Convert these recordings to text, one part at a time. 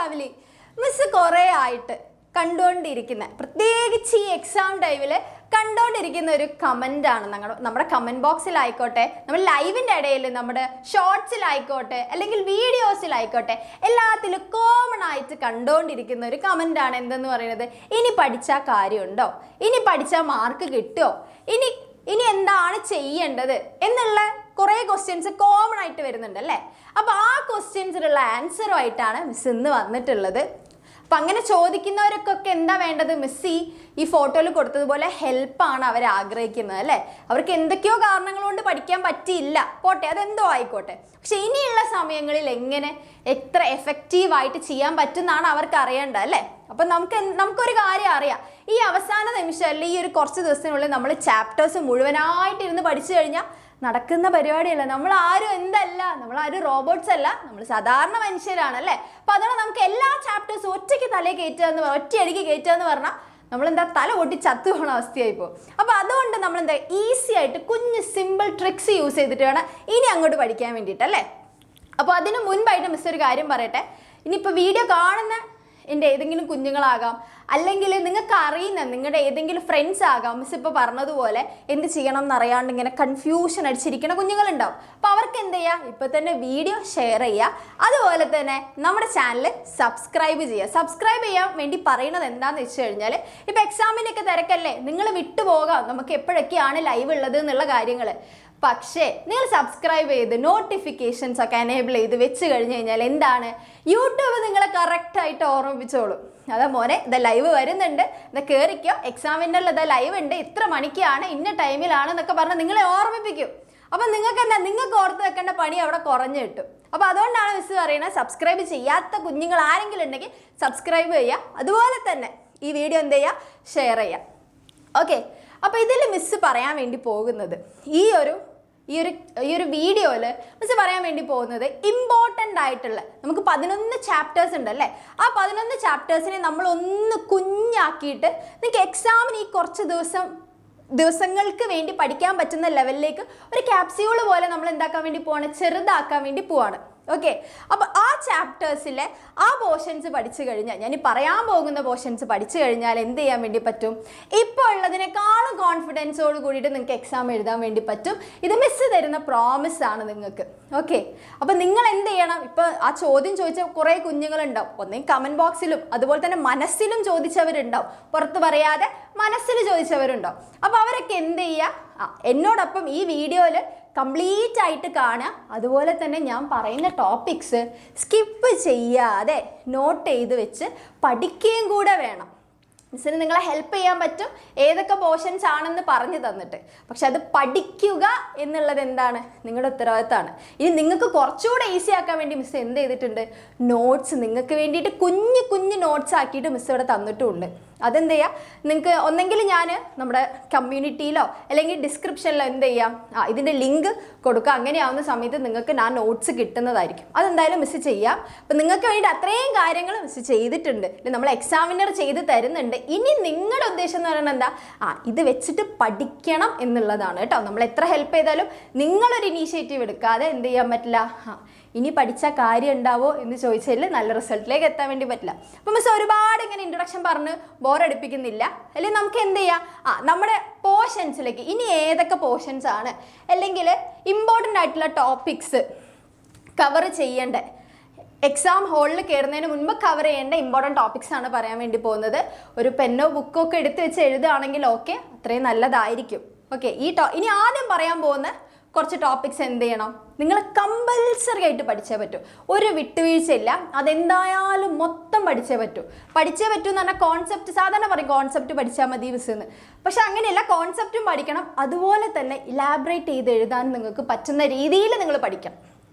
Family, miss കുറേ ആയിട്ട് കണ്ടുകൊണ്ടിരിക്കുന്ന, പ്രത്യേകിച്ച് ഈ എക്സാം ടൈമിൽ കണ്ടുകൊണ്ടിരിക്കുന്ന ഒരു കമൻ്റാണ് നമ്മുടെ കമൻറ്റ് ബോക്സിലായിക്കോട്ടെ, നമ്മൾ ലൈവിൻ്റെ ഇടയിൽ നമ്മുടെ ഷോർട്സിലായിക്കോട്ടെ, അല്ലെങ്കിൽ വീഡിയോസിലായിക്കോട്ടെ, എല്ലാത്തിലും കോമൺ ആയിട്ട് കണ്ടുകൊണ്ടിരിക്കുന്ന ഒരു കമൻ്റാണ് എന്തെന്ന് പറയുന്നത്, ഇനി പഠിച്ചാൽ കാര്യമുണ്ടോ, ഇനി പഠിച്ചാൽ മാർക്ക് കിട്ടുമോ, ഇനി എന്താണ് ചെയ്യേണ്ടത് എന്നുള്ള കുറേ ക്വസ്റ്റ്യൻസ് കോമൺ ആയിട്ട് വരുന്നുണ്ട് അല്ലേ. അപ്പോൾ ആ ക്വസ്റ്റ്യൻസിനുള്ള ആൻസറുമായിട്ടാണ് മിസ് ഇന്ന് വന്നിട്ടുള്ളത്. അപ്പം അങ്ങനെ ചോദിക്കുന്നവർക്കൊക്കെ എന്താ വേണ്ടത്, മിസ് ഈ ഫോട്ടോയിൽ കൊടുത്തതുപോലെ ഹെൽപ്പാണ് അവർ ആഗ്രഹിക്കുന്നത് അല്ലേ. അവർക്ക് എന്തൊക്കെയോ കാരണങ്ങൾ കൊണ്ട് പഠിക്കാൻ പറ്റിയില്ല, പോട്ടെ, അതെന്തോ ആയിക്കോട്ടെ. പക്ഷെ ഇനിയുള്ള സമയങ്ങളിൽ എങ്ങനെ എത്ര എഫക്റ്റീവായിട്ട് ചെയ്യാൻ പറ്റുമെന്നാണ് അവർക്ക് അറിയേണ്ടത് അല്ലേ. അപ്പം നമുക്കൊരു കാര്യം അറിയാം, ഈ അവസാന നിമിഷം അല്ലെങ്കിൽ ഈ ഒരു കുറച്ച് ദിവസത്തിനുള്ളിൽ നമ്മൾ ചാപ്റ്റേഴ്സ് മുഴുവനായിട്ട് ഇരുന്ന് പഠിച്ചു കഴിഞ്ഞാൽ നടക്കുന്ന പരിപാടിയല്ല. നമ്മൾ ആരും എന്തല്ല, നമ്മളാരും റോബോട്ട്സ് അല്ല, നമ്മൾ സാധാരണ മനുഷ്യരാണ് അല്ലേ. അപ്പം അതുകൊണ്ട് നമുക്ക് എല്ലാ ചാപ്റ്റേഴ്സും ഒറ്റയ്ക്ക് തലയിൽ ഒറ്റയടിക്ക് കയറ്റുക എന്ന് പറഞ്ഞാൽ നമ്മളെന്താ തല പൊട്ടി ചത്തു പോകുന്ന അവസ്ഥയായി പോകും. അപ്പോൾ അതുകൊണ്ട് നമ്മളെന്താ ഈസി ആയിട്ട് കുഞ്ഞ് സിമ്പിൾ ട്രിക്സ് യൂസ് ചെയ്തിട്ട് വേണം ഇനി അങ്ങോട്ട് പഠിക്കാൻ വേണ്ടിയിട്ടല്ലേ. അപ്പോൾ അതിന് മുൻപായിട്ട് മിസ് ഒരു കാര്യം പറയട്ടെ. ഇനിയിപ്പോൾ വീഡിയോ കാണുന്ന എൻ്റെ ഏതെങ്കിലും കുഞ്ഞുങ്ങളാകാം, അല്ലെങ്കിൽ നിങ്ങൾക്ക് അറിയുന്ന നിങ്ങളുടെ ഏതെങ്കിലും ഫ്രണ്ട്സ് ആകാം, മിസ് ഇപ്പോൾ പറഞ്ഞതുപോലെ എന്ത് ചെയ്യണം എന്നറിയാണ്ട് ഇങ്ങനെ കൺഫ്യൂഷൻ അടിച്ചിരിക്കുന്ന കുഞ്ഞുങ്ങളുണ്ടാവും. അപ്പോൾ അവർക്ക് എന്ത് ചെയ്യുക, ഇപ്പോൾ തന്നെ വീഡിയോ ഷെയർ ചെയ്യുക, അതുപോലെ തന്നെ നമ്മുടെ ചാനൽ സബ്സ്ക്രൈബ് ചെയ്യുക. സബ്സ്ക്രൈബ് ചെയ്യാൻ വേണ്ടി പറയുന്നത് എന്താണെന്ന് വെച്ച് കഴിഞ്ഞാൽ, ഇപ്പോൾ എക്സാമിൻ്റെയൊക്കെ തിരക്കല്ലേ, നിങ്ങൾ വിട്ടുപോകാം നമുക്ക് എപ്പോഴൊക്കെയാണ് ലൈവ് ഉള്ളത് എന്നുള്ള കാര്യങ്ങൾ. പക്ഷേ നിങ്ങൾ സബ്സ്ക്രൈബ് ചെയ്ത് നോട്ടിഫിക്കേഷൻസ് ഒക്കെ എനേബിൾ ചെയ്ത് വെച്ച് കഴിഞ്ഞ് കഴിഞ്ഞാൽ എന്താണ്, യൂട്യൂബ് നിങ്ങളെ കറക്റ്റായിട്ട് ഓർമ്മിപ്പിച്ചോളും. അതാ മോനെ ഇതാ ലൈവ് വരുന്നുണ്ട്, ഇതാ കയറിക്കോ, എക്സാമിൻ്റെ ഇതാ ലൈവ് ഉണ്ട്, ഇത്ര മണിക്കാണ് ഇന്ന ടൈമിലാണ് എന്നൊക്കെ പറഞ്ഞ് നിങ്ങളെ ഓർമ്മിപ്പിക്കും. അപ്പം നിങ്ങൾക്ക് ഓർത്ത് വെക്കേണ്ട പണി അവിടെ കുറഞ്ഞു കിട്ടും. അപ്പോൾ അതുകൊണ്ടാണ് മിസ് പറയുന്നത്, സബ്സ്ക്രൈബ് ചെയ്യാത്ത കുഞ്ഞുങ്ങൾ ആരെങ്കിലും ഉണ്ടെങ്കിൽ സബ്സ്ക്രൈബ് ചെയ്യുക, അതുപോലെ തന്നെ ഈ വീഡിയോ എന്ത് ചെയ്യുക, ഷെയർ ചെയ്യുക. ഓക്കെ, അപ്പോൾ ഇതിൽ മിസ് പറയാൻ വേണ്ടി പോകുന്നത് ഈ ഒരു വീഡിയോയിൽ മിസ് പറയാൻ വേണ്ടി പോകുന്നത് ഇമ്പോർട്ടൻ്റ് ആയിട്ടുള്ള നമുക്ക് 11 ചാപ്റ്റേഴ്സ് ഉണ്ട് അല്ലേ. ആ 11 ചാപ്റ്റേഴ്സിനെ നമ്മളൊന്ന് കുഞ്ഞാക്കിയിട്ട് നിങ്ങൾക്ക് എക്സാമിന് ഈ കുറച്ച് ദിവസങ്ങൾക്ക് വേണ്ടി പഠിക്കാൻ പറ്റുന്ന ലെവലിലേക്ക് ഒരു ക്യാപ്സ്യൂൾ പോലെ നമ്മൾ എന്താക്കാൻ വേണ്ടി പോവാണ്, ചെറുതാക്കാൻ വേണ്ടി പോവാണ്. ഓക്കെ, അപ്പോൾ ആ ചാപ്റ്റേഴ്സിലെ ആ പോർഷൻസ് പഠിച്ചു കഴിഞ്ഞാൽ, ഞാൻ ഈ പറയാൻ പോകുന്ന പോർഷൻസ് പഠിച്ചു കഴിഞ്ഞാൽ എന്ത് ചെയ്യാൻ വേണ്ടി പറ്റും, ഇപ്പോൾ ഉള്ളതിനേക്കാളും കോൺഫിഡൻസോട് കൂടിയിട്ട് നിങ്ങൾക്ക് എക്സാം എഴുതാൻ വേണ്ടി പറ്റും. ഇത് മിസ് തരുന്ന പ്രോമിസ് ആണ് നിങ്ങൾക്ക്. ഓക്കെ, അപ്പോൾ നിങ്ങൾ എന്ത് ചെയ്യണം, ഇപ്പോൾ ആ ചോദ്യം ചോദിച്ച കുറേ കുഞ്ഞുങ്ങളുണ്ടാവും, ഒന്നെങ്കിൽ കമൻറ്റ് ബോക്സിലും അതുപോലെ തന്നെ മനസ്സിലും ചോദിച്ചവരുണ്ടാവും, പുറത്ത് പറയാതെ മനസ്സിൽ ചോദിച്ചവരുണ്ടാവും. അപ്പോൾ അവരൊക്കെ എന്ത് ചെയ്യുക, എന്നോടൊപ്പം ഈ വീഡിയോയിൽ കംപ്ലീറ്റ് ആയിട്ട് കാണുക, അതുപോലെ തന്നെ ഞാൻ പറയുന്ന ടോപ്പിക്സ് സ്കിപ്പ് ചെയ്യാതെ നോട്ട് ചെയ്ത് വെച്ച് പഠിക്കുകയും കൂടെ വേണം. മിസ്സിന് നിങ്ങളെ ഹെൽപ്പ് ചെയ്യാൻ പറ്റും ഏതൊക്കെ പോർഷൻസ് ആണെന്ന് പറഞ്ഞു തന്നിട്ട്, പക്ഷെ അത് പഠിക്കുക എന്നുള്ളത് എന്താണ്, നിങ്ങളുടെ ഉത്തരവാദിത്തമാണ്. ഇനി നിങ്ങൾക്ക് കുറച്ചുകൂടെ ഈസി ആക്കാൻ വേണ്ടി മിസ് എന്ത് ചെയ്തിട്ടുണ്ട്, നോട്ട്സ് നിങ്ങൾക്ക് വേണ്ടിയിട്ട് കുഞ്ഞു നോട്ട്സ് ആക്കിയിട്ട് മിസ് ഇവിടെ തന്നിട്ടുമുണ്ട്. അതെന്ത് ചെയ്യുക, നിങ്ങൾക്ക് ഒന്നെങ്കിൽ ഞാൻ നമ്മുടെ കമ്മ്യൂണിറ്റിയിലോ അല്ലെങ്കിൽ ഡിസ്ക്രിപ്ഷനിലോ എന്ത് ചെയ്യാം, ഇതിൻ്റെ ലിങ്ക് കൊടുക്കുക. അങ്ങനെയാവുന്ന സമയത്ത് നിങ്ങൾക്ക് ഞാൻ നോട്ട്സ് കിട്ടുന്നതായിരിക്കും. അതെന്തായാലും മിസ് ചെയ്യാം. അപ്പം നിങ്ങൾക്ക് വേണ്ടി അത്രയും കാര്യങ്ങൾ മിസ് ചെയ്തിട്ടുണ്ട്, നമ്മൾ എക്സാമിനർ ചെയ്ത് തരുന്നുണ്ട്. ഇനി നിങ്ങളുടെ ഉദ്ദേശം എന്ന് പറയുന്നത് എന്താ, ഇത് വെച്ചിട്ട് പഠിക്കണം എന്നുള്ളതാണ് കേട്ടോ. നമ്മൾ എത്ര ഹെൽപ്പ് ചെയ്താലും നിങ്ങളൊരു ഇനീഷ്യേറ്റീവ് എടുക്കാതെ എന്ത് ചെയ്യാൻ പറ്റില്ല, ഇനി പഠിച്ച കാര്യം ഉണ്ടാവോ എന്ന് ചോദിച്ചാൽ നല്ല റിസൾട്ടിലേക്ക് എത്താൻ വേണ്ടി പറ്റില്ല. അപ്പം മിസ് ഒരുപാട് ഇങ്ങനെ ഇൻട്രൊഡക്ഷൻ പറഞ്ഞ് ബോറടിപ്പിക്കുന്നില്ല. അല്ലെങ്കിൽ നമുക്ക് എന്ത് ചെയ്യാം, നമ്മുടെ പോർഷൻസിലേക്ക് ഇനി ഏതൊക്കെ പോർഷൻസ് ആണ്, അല്ലെങ്കിൽ ഇമ്പോർട്ടൻ്റ് ആയിട്ടുള്ള ടോപ്പിക്സ് കവർ ചെയ്യേണ്ട, എക്സാം ഹാളിൽ കയറുന്നതിന് മുൻപ് കവർ ചെയ്യേണ്ട ഇമ്പോർട്ടൻറ്റ് ടോപ്പിക്സ് ആണ് പറയാൻ വേണ്ടി പോകുന്നത്. ഒരു പെന്നോ ബുക്കോ ഒക്കെ എടുത്ത് വെച്ച് എഴുതുകയാണെങ്കിൽ ഓക്കെ, അത്രയും നല്ലതായിരിക്കും. ഓക്കെ, ഇനി ആദ്യം പറയാൻ പോകുന്ന കുറച്ച് ടോപ്പിക്സ് എന്ത് ചെയ്യണം, നിങ്ങൾ കമ്പൽസറി ആയിട്ട് പഠിച്ചേ പറ്റൂ, ഒരു വിട്ടുവീഴ്ചയില്ല, അതെന്തായാലും മൊത്തം പഠിച്ചേ പറ്റൂ എന്ന് പറഞ്ഞാൽ കോൺസെപ്റ്റ് സാധാരണ പറയും കോൺസെപ്റ്റ് പഠിച്ചാൽ മതി മിസ് എന്ന്. പക്ഷെ അങ്ങനെയല്ല, കോൺസെപ്റ്റും പഠിക്കണം, അതുപോലെ തന്നെ ഇലാബറേറ്റ് ചെയ്ത് എഴുതാൻ നിങ്ങൾക്ക് പറ്റുന്ന രീതിയിൽ നിങ്ങൾ പഠിക്കണം.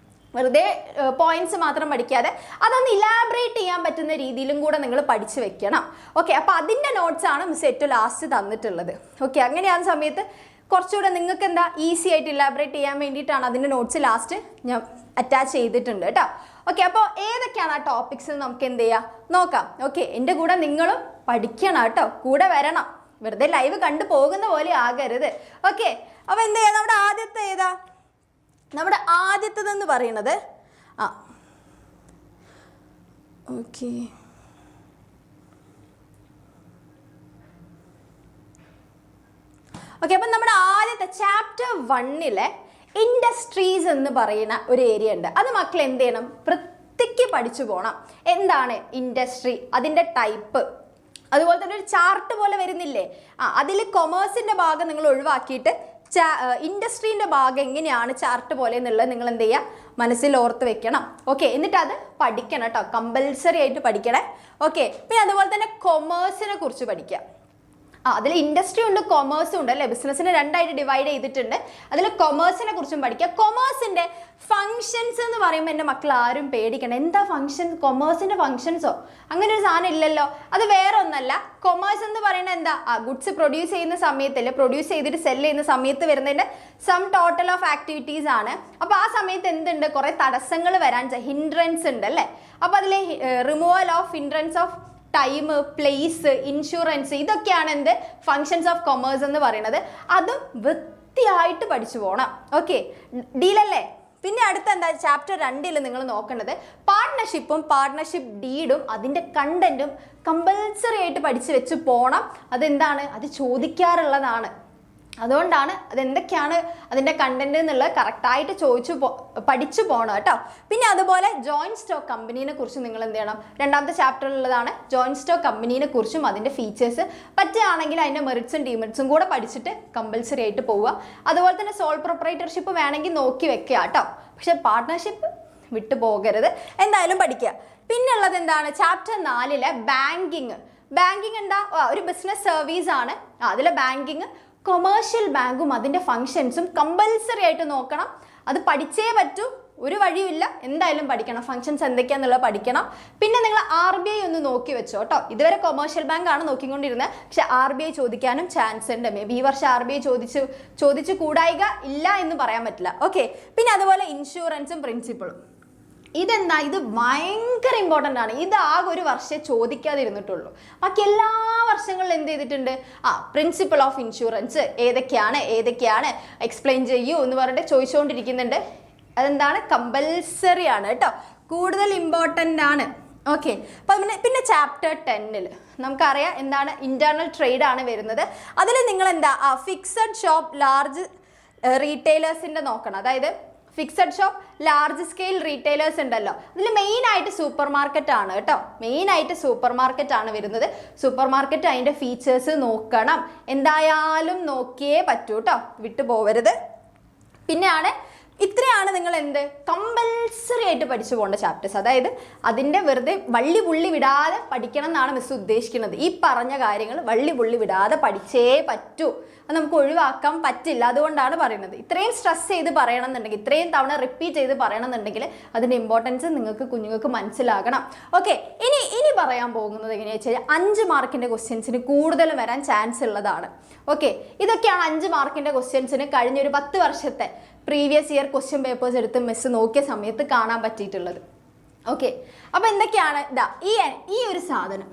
വെറുതെ പോയിന്റ്സ് മാത്രം പഠിക്കാതെ അതൊന്ന് ഇലാബറേറ്റ് ചെയ്യാൻ പറ്റുന്ന രീതിയിലും കൂടെ നിങ്ങൾ പഠിച്ചു വെക്കണം. ഓക്കെ, അപ്പോൾ അതിൻ്റെ നോട്ട്സാണ് മിസ് ഏറ്റവും ലാസ്റ്റ് തന്നിട്ടുള്ളത്. ഓക്കെ, അങ്ങനെയാകുന്ന സമയത്ത് കുറച്ചുകൂടെ നിങ്ങൾക്ക് എന്താ ഈസി ആയിട്ട് ഇലാബറേറ്റ് ചെയ്യാൻ വേണ്ടിയിട്ടാണ് അതിൻ്റെ നോട്ട്സ് ലാസ്റ്റ് ഞാൻ അറ്റാച്ച് ചെയ്തിട്ടുണ്ട് കേട്ടോ. ഓക്കെ, അപ്പോൾ ഏതൊക്കെയാണ് ആ ടോപ്പിക്സ് നമുക്ക് എന്ത് ചെയ്യാം നോക്കാം. ഓക്കെ, എൻ്റെ കൂടെ നിങ്ങളും പഠിക്കണം കേട്ടോ, കൂടെ വരണം, വെറുതെ ലൈവ് കണ്ടു പോകുന്ന പോലെ ആകരുത്. ഓക്കെ, അപ്പോൾ എന്ത് ചെയ്യാം, നമ്മുടെ ആദ്യത്തേതെന്ന് പറയുന്നത് ഓക്കെ. ഓക്കെ, അപ്പം നമ്മുടെ ആദ്യത്തെ ചാപ്റ്റർ 1 ഇൻഡസ്ട്രീസ് എന്ന് പറയുന്ന ഒരു ഏരിയ ഉണ്ട്. അത് മക്കൾ എന്ത് ചെയ്യണം? വൃത്തിക്ക് പഠിച്ചു പോകണം. എന്താണ് ഇൻഡസ്ട്രി, അതിൻ്റെ ടൈപ്പ്, അതുപോലെ തന്നെ ഒരു ചാർട്ട് പോലെ വരുന്നില്ലേ, അതിൽ കൊമേഴ്സിൻ്റെ ഭാഗം നിങ്ങൾ ഒഴിവാക്കിയിട്ട് ഇൻഡസ്ട്രീൻ്റെ ഭാഗം എങ്ങനെയാണ് ചാർട്ട് പോലെ എന്നുള്ളത് നിങ്ങൾ എന്ത് ചെയ്യുക? മനസ്സിൽ ഓർത്ത് വെക്കണം. ഓക്കെ, എന്നിട്ട് അത് പഠിക്കണം കേട്ടോ, കമ്പൽസറി ആയിട്ട് പഠിക്കണേ. ഓക്കെ, പിന്നെ അതുപോലെ തന്നെ കൊമേഴ്സിനെ കുറിച്ച് പഠിക്കുക. അതിൽ ഇൻഡസ്ട്രി ഉണ്ട്, കൊമേഴ്സും ഉണ്ട് അല്ലേ, ബിസിനസ്സിനെ രണ്ടായിട്ട് ഡിവൈഡ് ചെയ്തിട്ടുണ്ട്. അതിൽ കൊമേഴ്സിനെ കുറിച്ചും പഠിക്കുക. കൊമേഴ്സിൻ്റെ ഫങ്ഷൻസ് എന്ന് പറയുമ്പോൾ എൻ്റെ മക്കൾ ആരും പേടിക്കണം. എന്താ ഫങ്ഷൻ? കൊമേഴ്സിൻ്റെ ഫങ്ഷൻസോ? അങ്ങനെ ഒരു സാധനം ഇല്ലല്ലോ. അത് വേറെ ഒന്നല്ല. കൊമേഴ്സ് എന്ന് പറയുന്നത് എന്താ? ഗുഡ്സ് പ്രൊഡ്യൂസ് ചെയ്യുന്ന സമയത്തല്ലേ, പ്രൊഡ്യൂസ് ചെയ്തിട്ട് സെല് ചെയ്യുന്ന സമയത്ത് വരുന്നതിൻ്റെ സം ടോട്ടൽ ഓഫ് ആക്ടിവിറ്റീസ് ആണ്. അപ്പോൾ ആ സമയത്ത് എന്തുണ്ട്? കുറേ തടസ്സങ്ങൾ വരാൻ, ഹിൻഡ്രൻസ് ഉണ്ട് അല്ലേ. അപ്പോൾ അതിൽ removal of hindrance of time, place, insurance, ഇതൊക്കെയാണ് എന്ത്? ഫങ്ഷൻസ് ഓഫ് കൊമേഴ്സ് എന്ന് പറയുന്നത്. അതും വൃത്തിയായിട്ട് പഠിച്ചു പോകണം. ഓക്കെ, ഡീലല്ലേ? പിന്നെ അടുത്ത എന്താ? ചാപ്റ്റർ 2 നിങ്ങൾ നോക്കേണ്ടത് പാർട്ട്ണർഷിപ്പും പാർട്ട്ണർഷിപ്പ് ഡീഡും അതിൻ്റെ കണ്ടന്റും കമ്പൽസറി ആയിട്ട് പഠിച്ചു വെച്ച് പോകണം. അതെന്താണ്? അത് ചോദിക്കാറുള്ളതാണ്. അതുകൊണ്ടാണ് അതെന്തൊക്കെയാണ് അതിൻ്റെ കണ്ടന്റ് എന്നുള്ളത് കറക്റ്റായിട്ട് പഠിച്ചു പോകണം കേട്ടോ. പിന്നെ അതുപോലെ ജോയിൻറ്റ് സ്റ്റോക്ക് കമ്പനീനെ കുറിച്ച് നിങ്ങൾ എന്ത് ചെയ്യണം? രണ്ടാമത്തെ ചാപ്റ്ററിലുള്ളതാണ് ജോയിൻറ്റ് സ്റ്റോക്ക് കമ്പനീനെ കുറിച്ചും അതിൻ്റെ ഫീച്ചേഴ്സ്. പറ്റുകയാണെങ്കിൽ അതിൻ്റെ മെറിറ്റ്സും ഡിമെറിറ്റ്സും കൂടെ പഠിച്ചിട്ട് കമ്പൽസറി ആയിട്ട് പോവുക. അതുപോലെ തന്നെ സോൾ പ്രൊപ്പറേറ്റർഷിപ്പ് വേണമെങ്കിൽ നോക്കി വെക്കുക കേട്ടോ. പക്ഷെ പാർട്ട്ണർഷിപ്പ് വിട്ടു പോകരുത്, എന്തായാലും പഠിക്കുക. പിന്നെ ഉള്ളത് എന്താണ്? Chapter 4 banking. ബാങ്കിങ് എന്താ? ഒരു ബിസിനസ് സർവീസ് ആണ്. അതിലെ ബാങ്കിങ്, കൊമേഴ്ഷ്യൽ ബാങ്കും അതിൻ്റെ ഫങ്ഷൻസും കമ്പൽസറി ആയിട്ട് നോക്കണം. അത് പഠിച്ചേ പറ്റൂ, ഒരു വഴിയില്ല, എന്തായാലും പഠിക്കണം. ഫങ്ഷൻസ് എന്തൊക്കെയാണെന്നുള്ളത് പഠിക്കണം. പിന്നെ നിങ്ങൾ RBI ഒന്ന് നോക്കി വെച്ചോ കേട്ടോ. ഇതുവരെ കൊമേഴ്ഷ്യൽ ബാങ്ക് ആണ് നോക്കിക്കൊണ്ടിരുന്നത്, പക്ഷെ RBI ചോദിക്കാനും ചാൻസ് ഉണ്ട്. മേ ബി ഈ വർഷം RBI ചോദിച്ചു കൂടായിക ഇല്ല എന്ന് പറയാൻ പറ്റില്ല. ഓക്കെ, പിന്നെ അതുപോലെ ഇൻഷുറൻസും പ്രിൻസിപ്പിളും. ഇതെന്താ? ഇത് ഭയങ്കര ഇമ്പോർട്ടൻ്റ് ആണ്. ഇത് ആകെ ഒരു വർഷം ചോദിക്കാതിരുന്നിട്ടുള്ളൂ. ബാക്കി എല്ലാ വർഷങ്ങളിലും എന്ത് ചെയ്തിട്ടുണ്ട്? പ്രിൻസിപ്പിൾ ഓഫ് ഇൻഷുറൻസ് ഏതൊക്കെയാണ് എക്സ്പ്ലെയിൻ ചെയ്യൂ എന്ന് പറഞ്ഞിട്ട് ചോദിച്ചുകൊണ്ടിരിക്കുന്നുണ്ട്. അതെന്താണ്? കമ്പൽസറി ആണ് കേട്ടോ, കൂടുതൽ ഇമ്പോർട്ടൻ്റ് ആണ്. ഓക്കെ, അപ്പം പിന്നെ ചാപ്റ്റർ 10 നമുക്കറിയാം എന്താണ്? ഇൻറ്റേർണൽ ട്രേഡ് ആണ് വരുന്നത്. അതിൽ നിങ്ങൾ എന്താ? ഫിക്സഡ് ഷോപ്പ് ലാർജ് റീറ്റെയിലേഴ്സിൻ്റെ നോക്കണം. അതായത് fixed shop large scale retailers ഉണ്ടല്ലോ, അതിൽ മെയിനായിട്ട് സൂപ്പർ മാർക്കറ്റ് ആണ് കേട്ടോ. മെയിനായിട്ട് സൂപ്പർ മാർക്കറ്റ് ആണ് വരുന്നത്. സൂപ്പർ മാർക്കറ്റ് അതിൻ്റെ ഫീച്ചേഴ്സ് നോക്കണം, എന്തായാലും നോക്കിയേ പറ്റൂ കേട്ടോ, വിട്ടു പോവരുത്. പിന്നെയാണ് ഇത്രയാണ് നിങ്ങൾ എന്ത് കമ്പൽസറി ആയിട്ട് പഠിച്ചു പോകേണ്ട ചാപ്റ്റേഴ്സ്. അതായത് അതിൻ്റെ വെറുതെ വള്ളി പുള്ളി വിടാതെ പഠിക്കണം എന്നാണ് മിസ് ഉദ്ദേശിക്കുന്നത്. ഈ പറഞ്ഞ കാര്യങ്ങൾ വള്ളി പുള്ളി വിടാതെ പഠിച്ചേ പറ്റൂ, അത് നമുക്ക് ഒഴിവാക്കാൻ പറ്റില്ല. അതുകൊണ്ടാണ് പറയുന്നത്. ഇത്രയും സ്ട്രെസ് ചെയ്ത് പറയണമെന്നുണ്ടെങ്കിൽ, ഇത്രയും തവണ റിപ്പീറ്റ് ചെയ്ത് പറയണമെന്നുണ്ടെങ്കിൽ അതിൻ്റെ ഇമ്പോർട്ടൻസ് നിങ്ങൾക്ക് കുഞ്ഞുങ്ങൾക്ക് മനസ്സിലാകണം. ഓക്കെ, ഇനി പറയാൻ പോകുന്നത് എങ്ങനെയാണെന്ന് വെച്ചാൽ 5 മാർക്കിൻ്റെ ക്വസ്റ്റ്യൻസിന് കൂടുതലും വരാൻ ചാൻസ് ഉള്ളതാണ്. ഓക്കെ, ഇതൊക്കെയാണ് 5 മാർക്കിൻ്റെ ക്വസ്റ്റ്യൻസിന് കഴിഞ്ഞൊരു 10 വർഷത്തെ പ്രീവിയസ് ഇയർ ക്വസ്റ്റ്യൻ പേപ്പേഴ്സ് എടുത്ത് മിസ് നോക്കിയ സമയത്ത് കാണാൻ പറ്റിയിട്ടുള്ളത്. ഓക്കെ, അപ്പോൾ എന്തൊക്കെയാണ്? ഈ ഒരു സാധനം,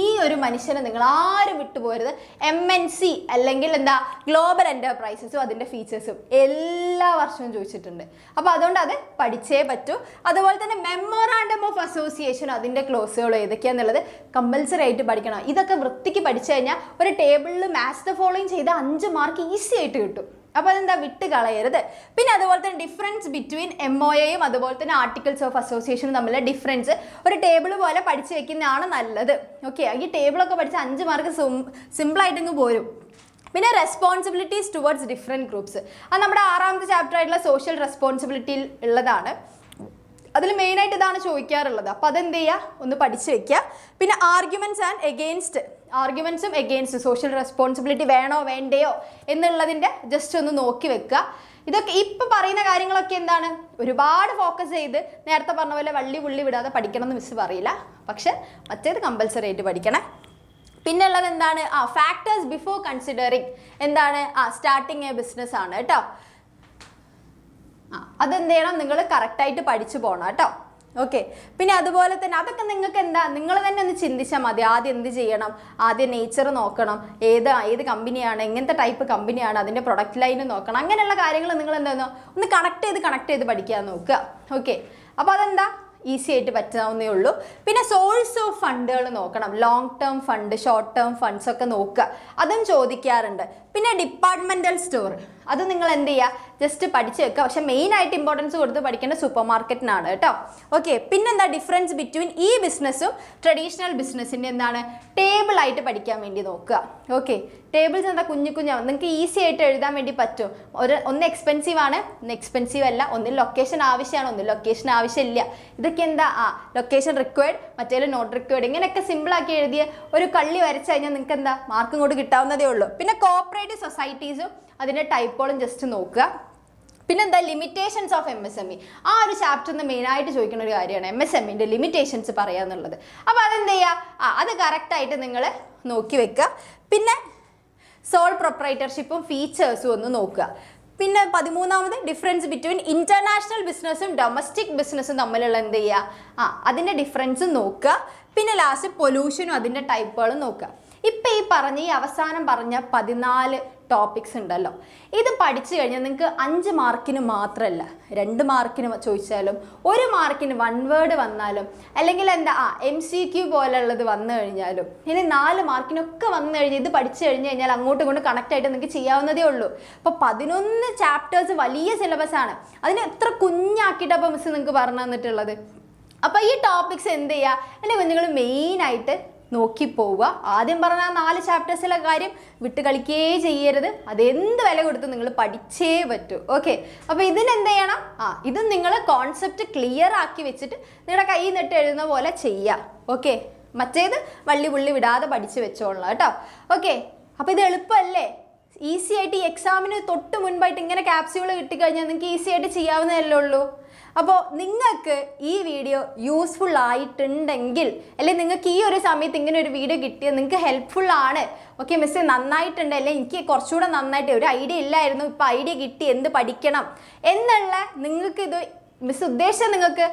ഈ ഒരു മനുഷ്യനെ നിങ്ങൾ ആരും വിട്ടുപോകരുത്. MNC അല്ലെങ്കിൽ എന്താ ഗ്ലോബൽ എൻ്റർപ്രൈസസും അതിൻ്റെ ഫീച്ചേഴ്സും എല്ലാ വർഷവും ചോദിച്ചിട്ടുണ്ട്. അപ്പോൾ അതുകൊണ്ട് അത് പഠിച്ചേ പറ്റൂ. അതുപോലെ തന്നെ മെമ്മോറാണ്ടം ഓഫ് അസോസിയേഷൻ അതിൻ്റെ ക്ലോസുകൾ ഏതൊക്കെയാണെന്നുള്ളത് കമ്പൽസറി ആയിട്ട് പഠിക്കണം. ഇതൊക്കെ വൃത്തിക്ക് പഠിച്ചു കഴിഞ്ഞാൽ ഒരു ടേബിളിൽ മാച്ച് ദ ഫോളോയിങ് ചെയ്ത 5 മാർക്ക് ഈസി ആയിട്ട് കിട്ടും. അപ്പോൾ അതെന്താ? വിട്ട് കളയരുത്. പിന്നെ അതുപോലെ തന്നെ ഡിഫറൻസ് ബിറ്റ്വീൻ MOAയും അതുപോലെ തന്നെ ആർട്ടിക്കിൾസ് ഓഫ് അസോസിയേഷനും തമ്മിലുള്ള ഡിഫറൻസ് ഒരു ടേബിൾ പോലെ പഠിച്ചു വെക്കുന്നതാണ് നല്ലത്. ഓക്കെ, ഈ ടേബിളൊക്കെ പഠിച്ച് 5 മാർക്ക് സിമ്പിളായിട്ടങ്ങ് പോരും. പിന്നെ റെസ്പോൺസിബിലിറ്റീസ് ടുവേർഡ്സ് ഡിഫറെൻറ്റ് ഗ്രൂപ്പ്സ്, അത് നമ്മുടെ 6ാമത്തെ ചാപ്റ്റർ ആയിട്ടുള്ള സോഷ്യൽ റെസ്പോൺസിബിലിറ്റിയിൽ ഉള്ളതാണ്. അതിൽ മെയിനായിട്ട് ഇതാണ് ചോദിക്കാറുള്ളത്. അപ്പോൾ അതെന്ത് ചെയ്യുക? ഒന്ന് പഠിച്ചു വെക്കുക. പിന്നെ ആർഗ്യുമെൻറ്റ്സും എഗെയിൻസ്റ്റ് സോഷ്യൽ റെസ്പോൺസിബിലിറ്റി വേണോ വേണ്ടയോ എന്നുള്ളതിൻ്റെ ജസ്റ്റ് ഒന്ന് നോക്കി വെക്കുക. ഇതൊക്കെ ഇപ്പം പറയുന്ന കാര്യങ്ങളൊക്കെ എന്താണ്? ഒരുപാട് ഫോക്കസ് ചെയ്ത് നേരത്തെ പറഞ്ഞ പോലെ വള്ളി പുള്ളി വിടാതെ പഠിക്കണം എന്ന് മിസ് പറയില്ല, പക്ഷെ മറ്റേത് കമ്പൽസറി ആയിട്ട് പഠിക്കണേ. പിന്നെ ഉള്ളത് എന്താണ്? ഫാക്ടേഴ്സ് ബിഫോർ കൺസിഡറിങ് എന്താണ്? സ്റ്റാർട്ടിങ് എ ബിസിനസ് ആണ് കേട്ടോ. അതെന്ത് ചെയ്യണം? നിങ്ങൾ കറക്റ്റായിട്ട് പഠിച്ചു പോകണം കേട്ടോ. ഓക്കെ, പിന്നെ അതുപോലെ തന്നെ അതൊക്കെ നിങ്ങൾക്ക് എന്താ? നിങ്ങൾ തന്നെ ഒന്ന് ചിന്തിച്ചാൽ മതി. ആദ്യം എന്ത് ചെയ്യണം? ആദ്യം നേച്ചർ നോക്കണം, ഏത് കമ്പനിയാണ്, എങ്ങനത്തെ ടൈപ്പ് കമ്പനിയാണ്, അതിൻ്റെ പ്രൊഡക്റ്റ് ലൈൻ നോക്കണം. അങ്ങനെയുള്ള കാര്യങ്ങൾ നിങ്ങൾ എന്താ ഒന്ന് കണക്ട് ചെയ്ത് പഠിക്കാൻ നോക്കുക. ഓക്കെ, അപ്പോൾ അതെന്താ? ഈസി ആയിട്ട് പറ്റാവുന്നേ ഉള്ളൂ. പിന്നെ സോഴ്സ് ഓഫ് ഫണ്ടുകൾ നോക്കണം. Long term fund, short term funds ഒക്കെ നോക്കുക, അതും ചോദിക്കാറുണ്ട്. പിന്നെ ഡിപ്പാർട്ട്മെന്റൽ സ്റ്റോർ, അത് നിങ്ങൾ എന്ത് ചെയ്യുക, ജസ്റ്റ് പഠിച്ച് വെക്കുക. പക്ഷെ മെയിൻ ആയിട്ട് ഇമ്പോർട്ടൻസ് കൊടുത്ത് പഠിക്കേണ്ട സൂപ്പർ മാർക്കറ്റിനാണ് കേട്ടോ. ഓക്കെ, പിന്നെന്താ ഡിഫറൻസ് ബിറ്റ്വീൻ ഈ ബിസിനസ്സും ട്രഡീഷണൽ ബിസിനസ്സിൻ്റെ എന്താണ്, ടേബിൾ ആയിട്ട് പഠിക്കാൻ വേണ്ടി നോക്കുക. ഓക്കെ, ടേബിൾസ് എന്താ കുഞ്ഞു കുഞ്ഞാണ്, നിങ്ങൾക്ക് ഈസി ആയിട്ട് എഴുതാൻ വേണ്ടി പറ്റും. ഒന്ന് എക്സ്പെൻസീവ് ആണ്, ഒന്ന് എക്സ്പെൻസീവ് അല്ല, ഒന്നിൽ ലൊക്കേഷൻ ആവശ്യമാണ്, ഒന്നിൽ ലൊക്കേഷൻ ആവശ്യമില്ല. ഇതൊക്കെ എന്താ, ലൊക്കേഷൻ റിക്വയർഡ്, മറ്റേതിൽ നോട്ട് റിക്വയർഡ്, ഇങ്ങനെയൊക്കെ സിമ്പിളാക്കി എഴുതിയ ഒരു കള്ളി വരച്ച് കഴിഞ്ഞാൽ നിങ്ങൾക്ക് എന്താ മാർക്കും കൂടി കിട്ടാവുന്നതേ ഉള്ളൂ. പിന്നെ കോഓപ്പറേറ്റീവ് സൊസൈറ്റീസും അതിൻ്റെ ടൈപ്പുകളും ജസ്റ്റ് നോക്കുക. പിന്നെന്താ ലിമിറ്റേഷൻസ് ഓഫ് MSME, ആ ഒരു ചാപ്റ്ററിന് മെയിനായിട്ട് ചോദിക്കുന്ന ഒരു കാര്യമാണ് MSMEൻ്റെ ലിമിറ്റേഷൻസ് പറയാന്നുള്ളത്. അപ്പോൾ അതെന്ത് ചെയ്യുക, അത് കറക്റ്റായിട്ട് നിങ്ങൾ നോക്കി വെക്കുക. പിന്നെ സോൾ പ്രൊപ്രൈറ്റർഷിപ്പും ഫീച്ചേഴ്സും ഒന്ന് നോക്കുക. പിന്നെ 13ാമത് ഡിഫറൻസ് ബിറ്റ്വീൻ ഇൻ്റർനാഷണൽ ബിസിനസ്സും ഡൊമസ്റ്റിക് ബിസിനസ്സും തമ്മിലുള്ള എന്ത് ചെയ്യുക, അതിൻ്റെ ഡിഫറൻസും നോക്കുക. പിന്നെ ലാസ്റ്റ് പൊല്യൂഷനും അതിൻ്റെ ടൈപ്പുകളും നോക്കുക. ഇപ്പം ഈ അവസാനം പറഞ്ഞ 14 ടോപ്പിക്സ് ഉണ്ടല്ലോ, ഇത് പഠിച്ചു കഴിഞ്ഞാൽ നിങ്ങൾക്ക് 5 മാർക്കിന് മാത്രമല്ല, 2 മാർക്കിന് ചോദിച്ചാലും 1 മാർക്കിന് 1 വേർഡ് വന്നാലും അല്ലെങ്കിൽ എന്താ MCQ പോലുള്ളത് വന്നു കഴിഞ്ഞാലും ഇനി 4 മാർക്കിനൊക്കെ വന്നു കഴിഞ്ഞാൽ ഇത് പഠിച്ചു കഴിഞ്ഞാൽ അങ്ങോട്ടും ഇങ്ങോട്ടും കണക്റ്റ് ആയിട്ട് നിങ്ങൾക്ക് ചെയ്യാവുന്നതേ ഉള്ളൂ. അപ്പോൾ 11 ചാപ്റ്റേഴ്സ് വലിയ സിലബസ് ആണ്, അതിന് എത്ര കുഞ്ഞാക്കിയിട്ട് അപ്പോൾ മിസ് നിങ്ങൾക്ക് പറഞ്ഞു തന്നിട്ടുള്ളത്. അപ്പോൾ ഈ ടോപ്പിക്സ് എന്ത് ചെയ്യുക, എൻ്റെ കുഞ്ഞുങ്ങൾ മെയിനായിട്ട് നോക്കി പോവുക. ആദ്യം പറഞ്ഞ 4 ചാപ്റ്റേഴ്സിലെ കാര്യം വിട്ട് കളിക്കുകയേ ചെയ്യരുത്, അതെന്ത് വില കൊടുത്ത് നിങ്ങൾ പഠിച്ചേ പറ്റൂ. ഓക്കെ, അപ്പോൾ ഇതിനെന്ത് ചെയ്യണം, ഇത് നിങ്ങൾ കോൺസെപ്റ്റ് ക്ലിയർ ആക്കി വെച്ചിട്ട് നിങ്ങളുടെ കൈ നിട്ട് എഴുതുന്ന പോലെ ചെയ്യുക. ഓക്കെ, മറ്റേത് വള്ളി പുള്ളി വിടാതെ പഠിച്ച് വെച്ചോളാം കേട്ടോ. ഓക്കെ, അപ്പോൾ ഇത് എളുപ്പമല്ലേ, ഈസി ആയിട്ട് ഈ എക്സാമിന് തൊട്ട് മുൻപായിട്ട് ഇങ്ങനെ ക്യാപ്സ്യൂൾ കിട്ടിക്കഴിഞ്ഞാൽ നിങ്ങൾക്ക് ഈസി ആയിട്ട് ചെയ്യാവുന്നതല്ലേ ഉള്ളൂ. അപ്പോൾ നിങ്ങൾക്ക് ഈ വീഡിയോ യൂസ്ഫുൾ ആയിട്ടുണ്ടെങ്കിൽ, അല്ലെങ്കിൽ നിങ്ങൾക്ക് ഈ ഒരു സമയത്ത് ഇങ്ങനെ ഒരു വീഡിയോ കിട്ടിയത് നിങ്ങൾക്ക് ഹെൽപ്ഫുൾ ആണ്, ഓക്കെ മിസ് നന്നായിട്ടുണ്ട്, അല്ലെങ്കിൽ എനിക്ക് കുറച്ചുകൂടെ നന്നായിട്ട് ഒരു ഐഡിയ ഇല്ലായിരുന്നു, ഇപ്പോൾ ഐഡിയ കിട്ടി എന്ത് പഠിക്കണം എന്നുള്ള നിങ്ങൾക്ക് ഇത് മിസ് ഉദ്ദേശം നിങ്ങൾക്ക്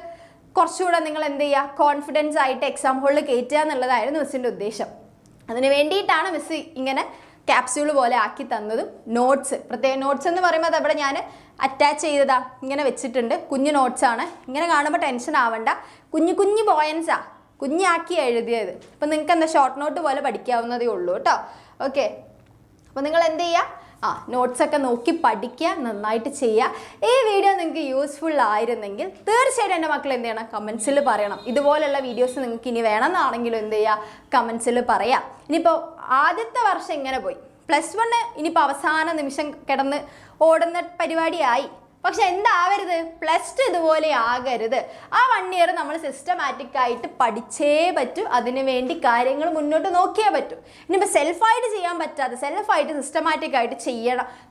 കുറച്ചുകൂടെ നിങ്ങൾ എന്ത് ചെയ്യുക, കോൺഫിഡൻസ് ആയിട്ട് എക്സാം ഹോളിൽ കയറ്റുക എന്നുള്ളതായിരുന്നു മിസ്സിൻ്റെ ഉദ്ദേശം. അതിന് വേണ്ടിയിട്ടാണ് മിസ് ഇങ്ങനെ ക്യാപ്സ്യൂൾ പോലെ ആക്കി തന്നതും. നോട്ട്സ്, പ്രത്യേക നോട്ട്സ് എന്ന് പറയുമ്പോൾ അതവിടെ ഞാൻ അറ്റാച്ച് ചെയ്തതാ ഇങ്ങനെ വെച്ചിട്ടുണ്ട്, കുഞ്ഞു നോട്ട്സാണ്. ഇങ്ങനെ കാണുമ്പോൾ ടെൻഷൻ ആവണ്ട, കുഞ്ഞു കുഞ്ഞു പോയിൻസാണ്, കുഞ്ഞാക്കി എഴുതിയത്. അപ്പോൾ നിങ്ങൾക്ക് എന്താ ഷോർട്ട് നോട്ട് പോലെ പഠിക്കാവുന്നതേ ഉള്ളൂ കേട്ടോ. ഓക്കെ, അപ്പോൾ നിങ്ങൾ എന്ത് ചെയ്യുക, നോട്ട്സൊക്കെ നോക്കി പഠിക്കുക, നന്നായിട്ട് ചെയ്യുക. ഈ വീഡിയോ നിങ്ങൾക്ക് യൂസ്ഫുൾ ആയിരുന്നെങ്കിൽ തീർച്ചയായിട്ടും എൻ്റെ മക്കൾ എന്ത് ചെയ്യണം, കമൻസിൽ പറയണം. ഇതുപോലുള്ള വീഡിയോസ് നിങ്ങൾക്ക് ഇനി വേണമെന്നാണെങ്കിലും എന്ത് ചെയ്യുക, കമൻസിൽ പറയാം. ഇനിയിപ്പോൾ ആദ്യത്തെ വർഷം ഇങ്ങനെ പോയി, +1 ഇനിയിപ്പോൾ അവസാന നിമിഷം കിടന്ന് ഓടുന്ന പരിപാടിയായി. പക്ഷെ എന്താവരുത്, +2 ഇതുപോലെ ആകരുത്. ആ 1 ഇയർ നമ്മൾ സിസ്റ്റമാറ്റിക് ആയിട്ട് പഠിച്ചേ പറ്റൂ, അതിന് വേണ്ടി കാര്യങ്ങൾ മുന്നോട്ട് നോക്കിയേ പറ്റൂ. ഇനിയിപ്പോൾ സെൽഫായിട്ട് ചെയ്യാൻ പറ്റാതെ, സെൽഫായിട്ട് സിസ്റ്റമാറ്റിക് ആയിട്ട്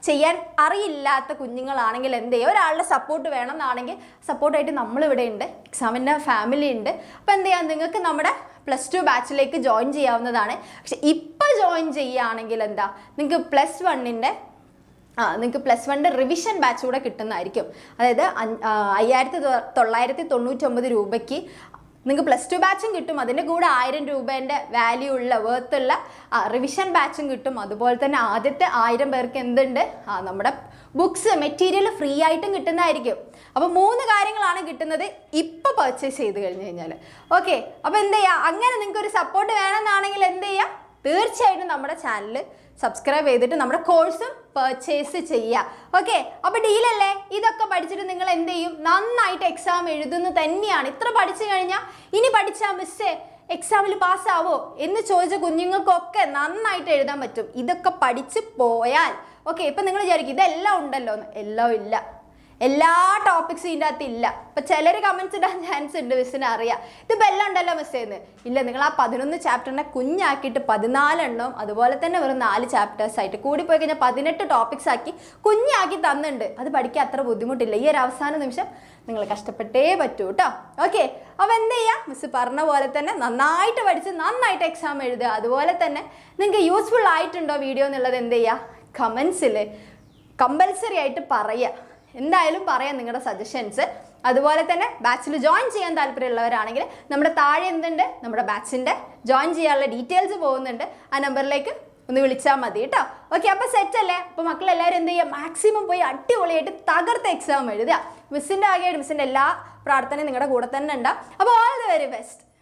ചെയ്യാൻ അറിയില്ലാത്ത കുഞ്ഞുങ്ങളാണെങ്കിൽ എന്ത് ചെയ്യുക, ഒരാളുടെ സപ്പോർട്ട് വേണം എന്നാണെങ്കിൽ സപ്പോർട്ടായിട്ട് നമ്മളിവിടെ ഉണ്ട്, എക്സാമിൻ്റെ ഫാമിലി ഉണ്ട്. അപ്പോൾ എന്ത് ചെയ്യാം, നിങ്ങൾക്ക് നമ്മുടെ +2 ബാച്ചിലേക്ക് ജോയിൻ ചെയ്യാവുന്നതാണ്. പക്ഷെ ഇപ്പോൾ ജോയിൻ ചെയ്യുകയാണെങ്കിൽ എന്താ, നിങ്ങൾക്ക് +1ൻ്റെ നിങ്ങൾക്ക് +1 റിവിഷൻ ബാച്ച് കൂടെ കിട്ടുന്നതായിരിക്കും. അതായത് 5,999 രൂപയ്ക്ക് നിങ്ങൾക്ക് +2 ബാച്ചും കിട്ടും, അതിൻ്റെ കൂടെ 1000 രൂപേൻ്റെ വാല്യൂ ഉള്ള വേർത്തുള്ള റിവിഷൻ ബാച്ചും കിട്ടും. അതുപോലെ തന്നെ ആദ്യത്തെ 1000 പേർക്ക് എന്തുണ്ട്, നമ്മുടെ ബുക്സ് മെറ്റീരിയൽ ഫ്രീ ആയിട്ടും കിട്ടുന്നതായിരിക്കും. അപ്പോൾ 3 കാര്യങ്ങളാണ് കിട്ടുന്നത് ഇപ്പോൾ പർച്ചേസ് ചെയ്ത് കഴിഞ്ഞ് കഴിഞ്ഞാൽ. ഓക്കെ, അപ്പോൾ എന്ത് ചെയ്യുക, അങ്ങനെ നിങ്ങൾക്ക് ഒരു സപ്പോർട്ട് വേണമെന്നാണെങ്കിൽ എന്ത് ചെയ്യുക, തീർച്ചയായിട്ടും നമ്മുടെ ചാനൽ സബ്സ്ക്രൈബ് ചെയ്തിട്ട് നമ്മുടെ കോഴ്സും പർച്ചേസ് ചെയ്യുക. ഓക്കെ, അപ്പോൾ ഡീലല്ലേ, ഇതൊക്കെ പഠിച്ചിട്ട് നിങ്ങൾ എന്ത് ചെയ്യും, നന്നായിട്ട് എക്സാം എഴുതുന്നു തന്നെയാണ്. ഇത്ര പഠിച്ചു കഴിഞ്ഞാൽ ഇനി പഠിച്ചാൽ മിസ്സേ എക്സാമിൽ പാസ്സാവോ എന്ന് ചോദിച്ച കുഞ്ഞുങ്ങൾക്കൊക്കെ നന്നായിട്ട് എഴുതാൻ പറ്റും, ഇതൊക്കെ പഠിച്ച് പോയാൽ. ഓക്കെ, ഇപ്പം നിങ്ങൾ വിചാരിക്കും ഇതെല്ലാം ഉണ്ടല്ലോ എന്ന്, എല്ലാം ഇല്ല, എല്ലാ ടോപ്പിക്സും ഇതിൻ്റെ അകത്ത് ഇല്ല. ഇപ്പം ചിലർ കമൻസ് ഇടാൻ ചാൻസ് ഉണ്ട്, മിസ്സിന് അറിയാം ഇതിപ്പോൾ എല്ലാം ഉണ്ടല്ലോ മിസ്സേന്ന്. ഇല്ല, നിങ്ങൾ ആ 11 ചാപ്റ്ററിനെ കുഞ്ഞാക്കിയിട്ട് 14 എണ്ണവും അതുപോലെ തന്നെ വെറും 4 ചാപ്റ്റേഴ്സ് ആയിട്ട് കൂടിപ്പോയി കഴിഞ്ഞാൽ 18 ടോപ്പിക്സ് ആക്കി കുഞ്ഞാക്കി തന്നിട്ടുണ്ട്. അത് പഠിക്കാൻ അത്ര ബുദ്ധിമുട്ടില്ല. ഈ ഒരു അവസാന നിമിഷം നിങ്ങൾ കഷ്ടപ്പെട്ടേ പറ്റൂ കേട്ടോ. ഓക്കെ, അപ്പോൾ എന്ത് ചെയ്യുക, മിസ് പറഞ്ഞ പോലെ തന്നെ നന്നായിട്ട് പഠിച്ച് നന്നായിട്ട് എക്സാം എഴുതുക. അതുപോലെ തന്നെ നിങ്ങൾക്ക് യൂസ്ഫുൾ ആയിട്ടുണ്ടോ വീഡിയോ എന്നുള്ളത് എന്ത് ചെയ്യുക, കമൻസിൽ കമ്പൽസറി ആയിട്ട് പറയുക. എന്തായാലും പറയാം നിങ്ങളുടെ സജഷൻസ്. അതുപോലെ തന്നെ ബാച്ചിൽ ജോയിൻ ചെയ്യാൻ താല്പര്യമുള്ളവരാണെങ്കിൽ നമ്മുടെ താഴെ എന്തുണ്ട്, നമ്മുടെ ബാച്ചിൻ്റെ ജോയിൻ ചെയ്യാനുള്ള ഡീറ്റെയിൽസ് പോകുന്നുണ്ട്, ആ നമ്പറിലേക്ക് ഒന്ന് വിളിച്ചാൽ മതി കേട്ടോ. ഓക്കെ, അപ്പോൾ സെറ്റ് അല്ലേ. അപ്പോൾ മക്കളെല്ലാവരും എന്ത് ചെയ്യുക, മാക്സിമം പോയി അടിപൊളിയായിട്ട് തകർത്ത് എക്സാം എഴുതുക. മിസ്സിൻ്റെ ആകെയായിട്ട് മിസ്സിൻ്റെ എല്ലാ പ്രാർത്ഥന നിങ്ങളുടെ കൂടെ തന്നെ ഉണ്ടാവും. അപ്പോൾ ഓൾ ദി വെരി ബെസ്റ്റ്.